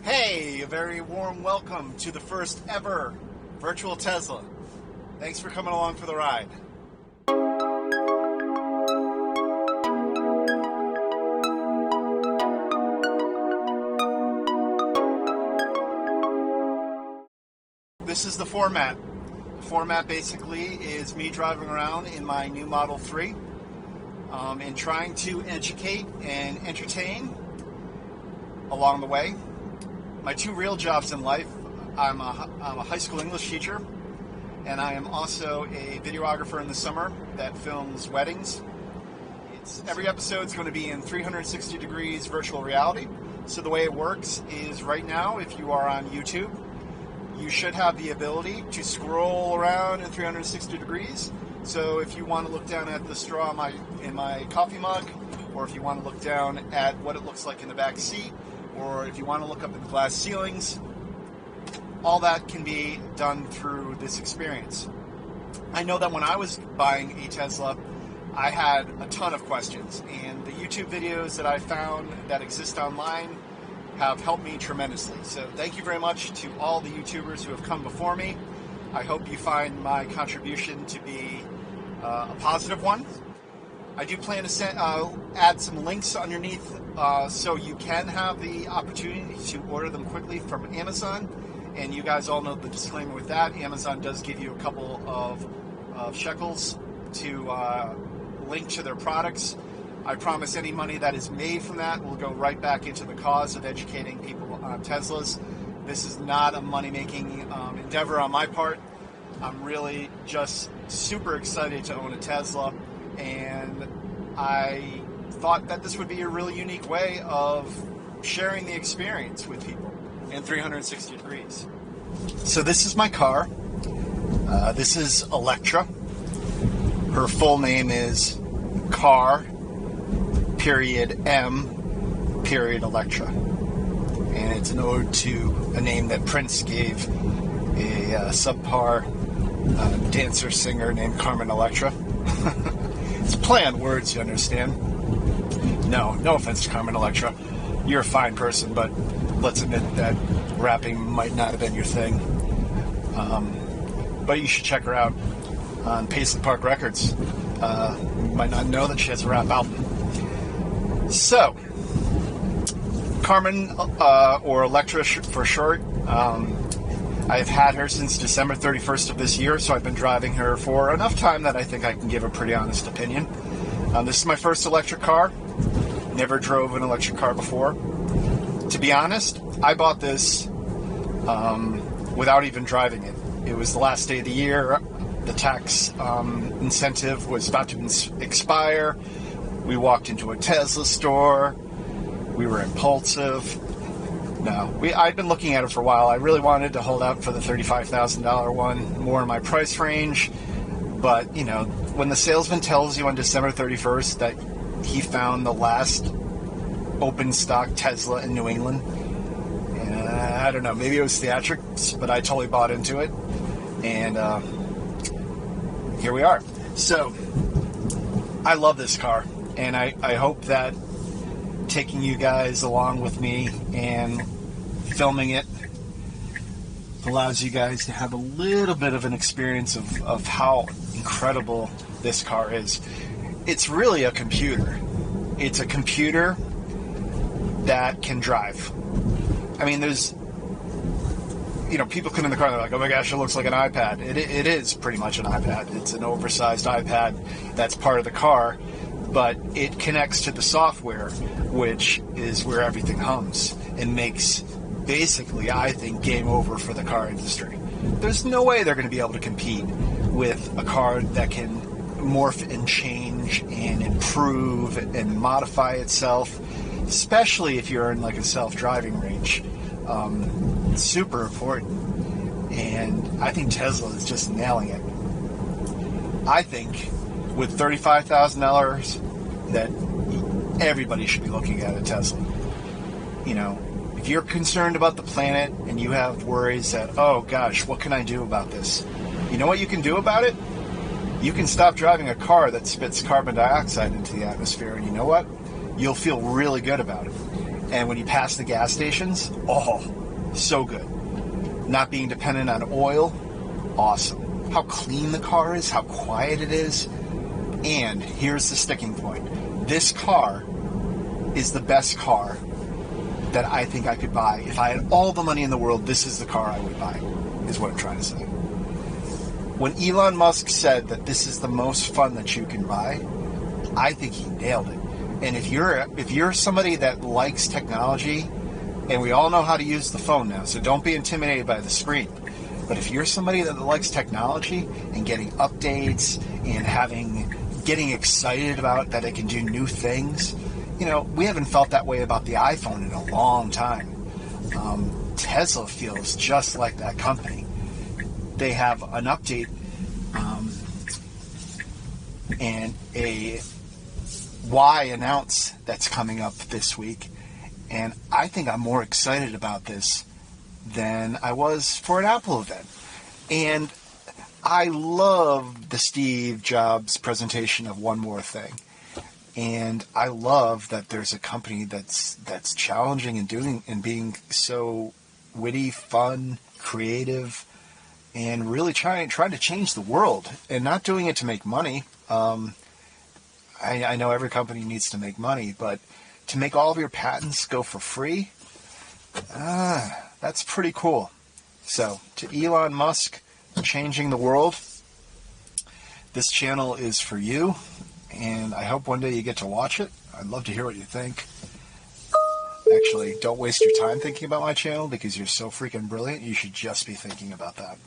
Hey, a very warm welcome to the first ever Virtual Tesla. Thanks for coming along for the ride. This is the format. The format basically is me driving around in my new Model 3 and trying to educate and entertain along the way. My two real jobs in life, I'm a high school English teacher, and I am also a videographer in the summer that films weddings. Every episode is going to be in 360 degrees virtual reality. So the way it works is right now, if you are on YouTube, you should have the ability to scroll around in 360 degrees. So if you want to look down at the straw in my coffee mug, or if you want to look down at what it looks like in the back seat, or if you want to look up at the glass ceilings, all that can be done through this experience. I know that when I was buying a Tesla, I had a ton of questions, and the YouTube videos that I found that exist online have helped me tremendously. So thank you very much to all the YouTubers who have come before me. I hope you find my contribution to be a positive one. I do plan to add some links underneath so you can have the opportunity to order them quickly from Amazon. And you guys all know the disclaimer with that. Amazon does give you a couple of shekels to link to their products. I promise any money that is made from that will go right back into the cause of educating people on Teslas. This is not a money-making endeavor on my part. I'm really just super excited to own a Tesla, and I thought that this would be a really unique way of sharing the experience with people in 360 degrees. So this is my car. This is Electra. Her full name is Car M Electra, and it's an ode to a name that Prince gave a subpar dancer singer named Carmen Electra. It's a play on words, you understand. No offense to Carmen Electra, you're a fine person, but let's admit that rapping might not have been your thing. But you should check her out on Paisley Park Records. You might not know that she has a rap album. So, Carmen, or Electra for short, I've had her since December 31st of this year, so I've been driving her for enough time that I think I can give a pretty honest opinion. This is my first electric car. Never drove an electric car before. To be honest, I bought this without even driving it. It was the last day of the year. The tax incentive was about to expire. We walked into a Tesla store. We were impulsive. I'd been looking at it for a while. I really wanted to hold out for the $35,000 one, more in my price range. But, when the salesman tells you on December 31st that he found the last open stock Tesla in New England, I don't know, maybe it was theatrics, but I totally bought into it. And here we are. So, I love this car. And I hope that taking you guys along with me and filming it allows you guys to have a little bit of an experience of how incredible this car is. It's really a computer. It's a computer that can drive. I mean, there's, people come in the car and they're like, oh my gosh, it looks like an iPad. It is pretty much an iPad. It's an oversized iPad that's part of the car. But it connects to the software, which is where everything hums and makes, basically, I think, game over for the car industry. There's no way they're going to be able to compete with a car that can morph and change and improve and modify itself, especially if you're in like a self-driving range. It's super important, and I think Tesla is just nailing it. I think with $35,000 that everybody should be looking at a Tesla. If you're concerned about the planet and you have worries that, oh gosh, what can I do about this? You know what you can do about it? You can stop driving a car that spits carbon dioxide into the atmosphere, and you know what? You'll feel really good about it. And when you pass the gas stations, oh, so good. Not being dependent on oil, awesome. How clean the car is, how quiet it is. And here's the sticking point. This car is the best car that I think I could buy. If I had all the money in the world, this is the car I would buy, is what I'm trying to say. When Elon Musk said that this is the most fun that you can buy, I think he nailed it. And if you're somebody that likes technology, and we all know how to use the phone now, so don't be intimidated by the screen. But if you're somebody that likes technology and getting updates and getting excited about that it can do new things, we haven't felt that way about the iPhone in a long time. Tesla feels just like that company. They have an update and a Y announce that's coming up this week, and I think I'm more excited about this than I was for an Apple event. And I love the Steve Jobs presentation of One More Thing. And I love that there's a company that's challenging and being so witty, fun, creative, and really trying to change the world and not doing it to make money. I know every company needs to make money, but to make all of your patents go for free, that's pretty cool. So, to Elon Musk changing the world, this channel is for you, and I hope one day you get to watch it. I'd love to hear what you think. Actually, don't waste your time thinking about my channel because you're so freaking brilliant. You should just be thinking about that.